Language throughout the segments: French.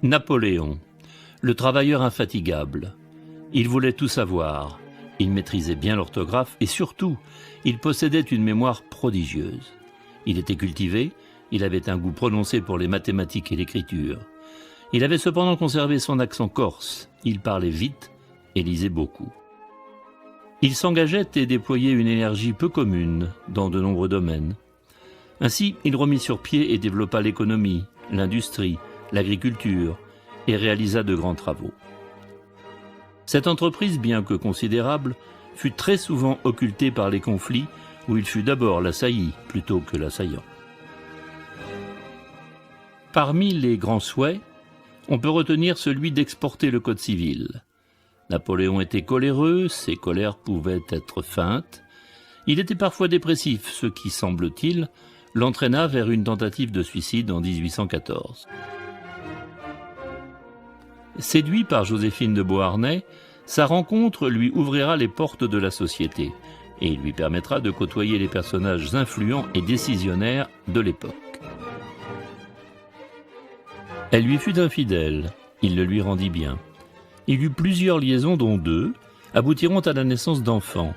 Napoléon, le travailleur infatigable. Il voulait tout savoir, il maîtrisait bien l'orthographe et surtout, il possédait une mémoire prodigieuse. Il était cultivé, il avait un goût prononcé pour les mathématiques et l'écriture. Il avait cependant conservé son accent corse, il parlait vite et lisait beaucoup. Il s'engageait et déployait une énergie peu commune dans de nombreux domaines. Ainsi, il remit sur pied et développa l'économie, l'industrie, l'agriculture et réalisa de grands travaux. Cette entreprise, bien que considérable, fut très souvent occultée par les conflits où il fut d'abord l'assailli plutôt que l'assaillant. Parmi les grands souhaits, on peut retenir celui d'exporter le code civil. Napoléon était coléreux, ses colères pouvaient être feintes. Il était parfois dépressif, ce qui, semble-t-il, l'entraîna vers une tentative de suicide en 1814. Séduit par Joséphine de Beauharnais, sa rencontre lui ouvrira les portes de la société et lui permettra de côtoyer les personnages influents et décisionnaires de l'époque. Elle lui fut infidèle, il le lui rendit bien. Il eut plusieurs liaisons dont 2 aboutiront à la naissance d'enfants,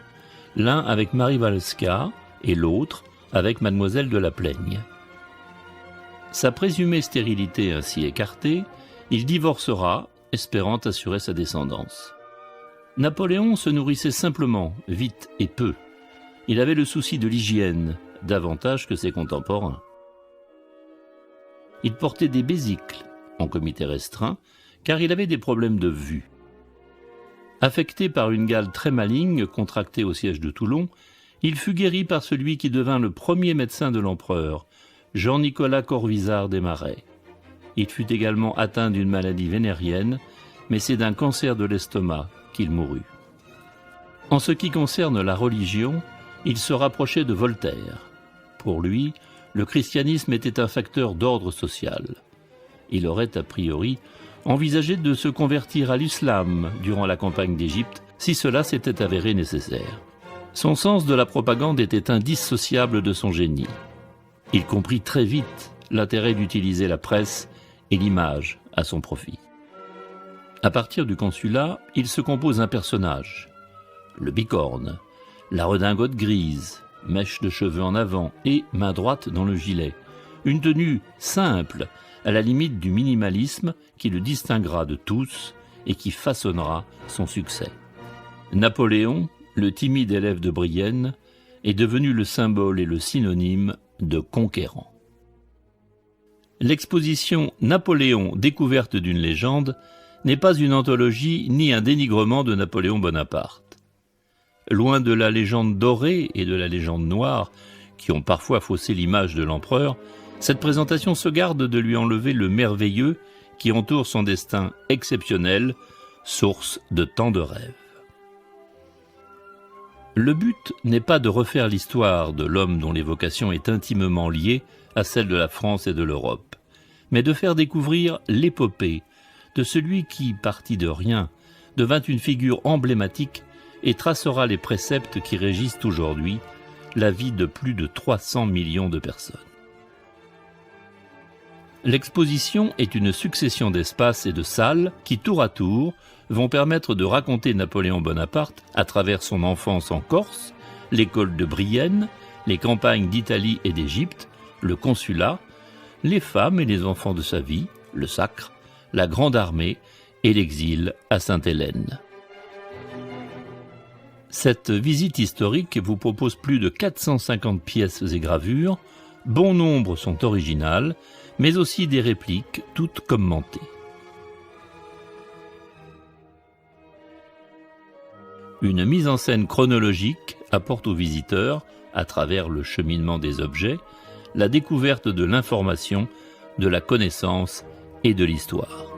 l'un avec Marie Walska et l'autre avec Mademoiselle de la Plaigne. Sa présumée stérilité ainsi écartée, il divorcera, espérant assurer sa descendance. Napoléon se nourrissait simplement, vite et peu. Il avait le souci de l'hygiène, davantage que ses contemporains. Il portait des besicles, en comité restreint, car il avait des problèmes de vue. Affecté par une gale très maligne contractée au siège de Toulon, il fut guéri par celui qui devint le premier médecin de l'empereur, Jean-Nicolas Corvisart des Marais. Il fut également atteint d'une maladie vénérienne, mais c'est d'un cancer de l'estomac qu'il mourut. En ce qui concerne la religion, il se rapprochait de Voltaire. Pour lui, le christianisme était un facteur d'ordre social. Il aurait, a priori, envisagé de se convertir à l'islam durant la campagne d'Égypte, si cela s'était avéré nécessaire. Son sens de la propagande était indissociable de son génie. Il comprit très vite l'intérêt d'utiliser la presse et l'image à son profit. À partir du consulat, il se compose un personnage, le bicorne, la redingote grise, mèche de cheveux en avant et main droite dans le gilet. Une tenue simple, à la limite du minimalisme qui le distinguera de tous et qui façonnera son succès. Napoléon, le timide élève de Brienne, est devenu le symbole et le synonyme de conquérant. L'exposition Napoléon, découverte d'une légende, n'est pas une anthologie ni un dénigrement de Napoléon Bonaparte. Loin de la légende dorée et de la légende noire, qui ont parfois faussé l'image de l'empereur, cette présentation se garde de lui enlever le merveilleux qui entoure son destin exceptionnel, source de tant de rêves. Le but n'est pas de refaire l'histoire de l'homme dont l'évocation est intimement liée à celle de la France et de l'Europe, mais de faire découvrir l'épopée de celui qui, parti de rien, devint une figure emblématique et tracera les préceptes qui régissent aujourd'hui la vie de plus de 300 millions de personnes. L'exposition est une succession d'espaces et de salles qui, tour à tour, vont permettre de raconter Napoléon Bonaparte à travers son enfance en Corse, l'école de Brienne, les campagnes d'Italie et d'Égypte, le consulat, les femmes et les enfants de sa vie, le sacre, la grande armée et l'exil à Sainte-Hélène. Cette visite historique vous propose plus de 450 pièces et gravures, bon nombre sont originales, mais aussi des répliques, toutes commentées. Une mise en scène chronologique apporte aux visiteurs, à travers le cheminement des objets, la découverte de l'information, de la connaissance et de l'histoire.